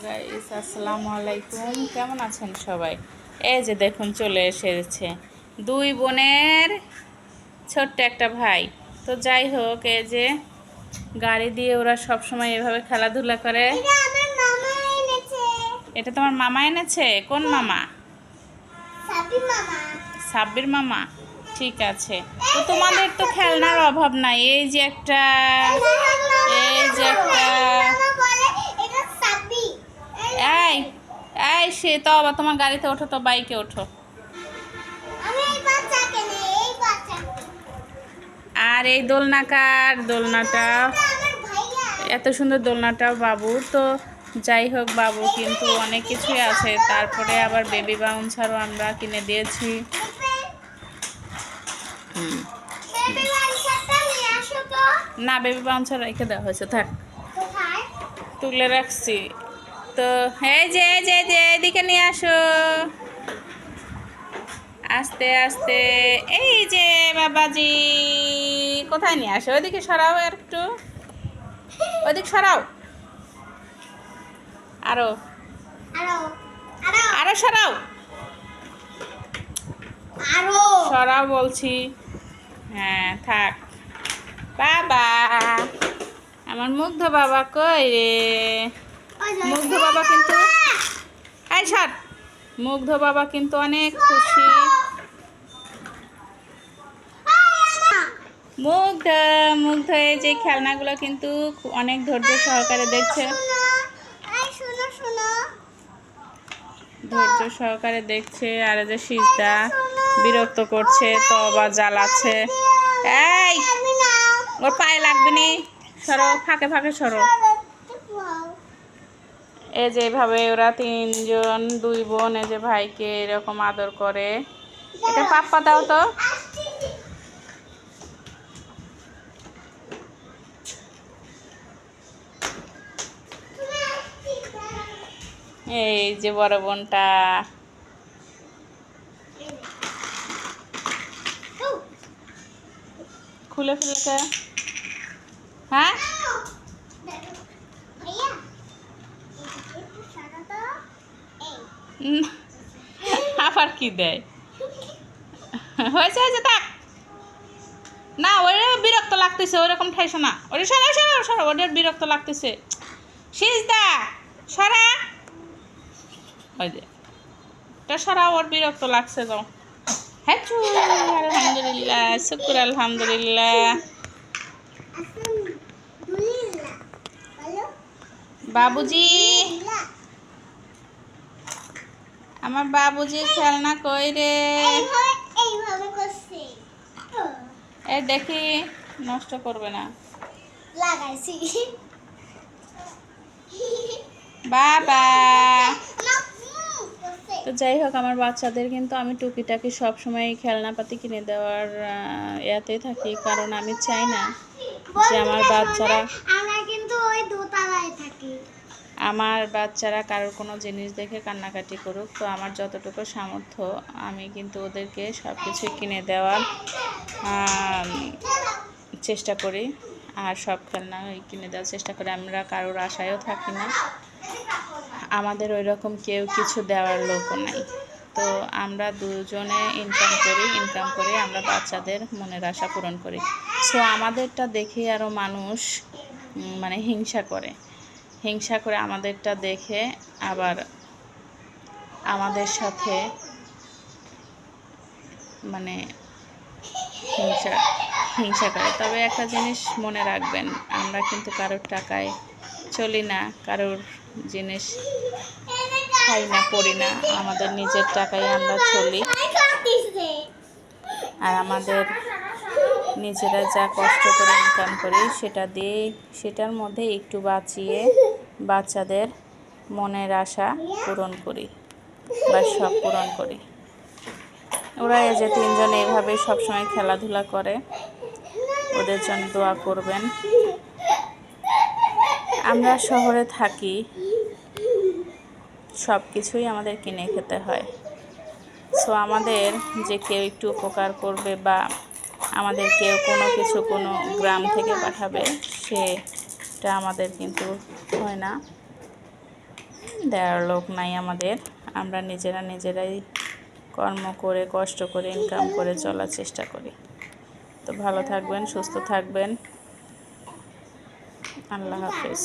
Guys, আসসালামু আলাইকুম। কেমন আছেন সবাই? এই যে দেখুন চলে এসেছে দুই বোনের ছোট্ট একটা ভাই। তো যাই হোক, এই যে গাড়ি দিয়ে ওরা সব সময় এভাবে খেলাধুলা করে। এটা তোমার মামা এনেছে? কোন মামা? সাব্বির মামা। ঠিক আছে, তো তোমাদের তো খেলনার অভাব নাই। এই যে একটা এই এই সে তো আবার তোমার গাড়িতে ওঠো, তো বাইকে ওঠো। আর এই দোলনাটা এত সুন্দর, দোলনাটাও বাবুর। তো যাই হোক, বাবু কিন্তু অনেক কিছুই আছে। তারপরে আবার বেবি বাউন্সারও আমরা কিনে দিয়েছি। না, বেবি বাউন্সার রেখে দেওয়া হয়েছে, থাক, তুলে রাখছি। তো এই যে এদিকে নিয়ে আসো, আস্তে আস্তে। এই যে বাবাজি, কোথায় নিয়ে আসো? ওইদিকে সরাও, আর একটু ওইদিকে সরাও, আরো আরো সরাও, সরাও বলছি। হ্যাঁ, থাক। বাবা, আমার মুগ্ধ বাবা কই রে? মুগ্ধ বাবা কিন্তু মুগ্ধ বাবা কিন্তু অনেক খুশি। মুগ্ধ এই যে খেলনাগুলো কিন্তু অনেক ধৈর্য সহকারে দেখছে, আর যে সিজদা বিরক্ত করছে, তো আবার জ্বালাচ্ছে। এই, ওর পায়ে লাগবে নি, সরো, ফাঁকে ফাঁকে সরো। এই যে এভাবে ওরা তিনজন, দুই বোন, এই যে ভাইকে এরকম আদর করে। এটা পাপ্পা দাও তো। এই যে বড় বোনটা, খুলে ফেলেছে। হ্যাঁ, আবার কি দেয়? হয়েছে থাক না, ওর বিরক্ত লাগতেছে, ওরকম ঠাইছো না। ওরে সরা, ওদের বিরক্ত লাগতেছে। সিজদা সরা, ওই যে এটা সরা, ওর বিরক্ত লাগছে। তো হ্যাঁ, আলহামদুলিল্লাহ, শুকুর আলহামদুলিল্লাহ। বাবুজি, আমার বাবুজির খেলনা কই রে? এই দেখি, নষ্ট করবে না। বাবা, তো যাই হোক, আমার বাচ্চাদের কিন্তু আমি টুকিটাকি সবসময় খেলনাপাতি কিনে দেওয়ার ইয়াতেই থাকি, কারণ আমি চাই না যে আমার বাচ্চারা কারোর কোনো জিনিস দেখে কান্নাকাটি করুক। তো আমার যতটুকু সামর্থ্য, আমি কিন্তু ওদেরকে সব কিছুই কিনে দেওয়ার চেষ্টা করি, আর সব খেলনা কিনে দেওয়ার চেষ্টা করি। আমরা কারোর আশায়ও থাকি না, আমাদের ওই রকম কেউ কিছু দেওয়ার লোকও নাই। তো আমরা দুজনে ইনকাম করে আমরা বাচ্চাদের মনের আশা পূরণ করি। সো আমাদেরটা দেখে আরও মানুষ মানে হিংসা করে আমাদেরটা দেখে, আবার আমাদের সাথে মানে হিংসা করে। তবে একটা জিনিস মনে রাখবেন, আমরা কিন্তু কারোর টাকায় চলি না, কারোর জিনিস খাই না, পড়ি না, আমাদের নিজের টাকায় আমরা চলি। আর আমাদের নিজেরা যা কষ্ট করে ইনকাম করি, সেটার মধ্যে একটু বাঁচিয়ে বাচ্চাদের মনের আশা পূরণ করি, বা সব পূরণ করি। ওরা এই যে তিনজন এইভাবে সবসময় খেলাধুলা করে, ওদের জন্য দোয়া করবেন। আমরা শহরে থাকি, সব কিছুই আমাদের কিনে খেতে হয়। সো আমাদের যে কেউ একটু উপকার করবে, বা আমাদের কেউ কোনো গ্রাম থেকে পাঠাবে, সেটা আমাদের কিন্তু হয় না। দেওয়ার লোক নাই আমাদের। আমরা নিজেরাই কর্ম করে কষ্ট করে ইনকাম করে চলার চেষ্টা করি। তো ভালো থাকবেন, সুস্থ থাকবেন। আল্লাহ হাফেজ।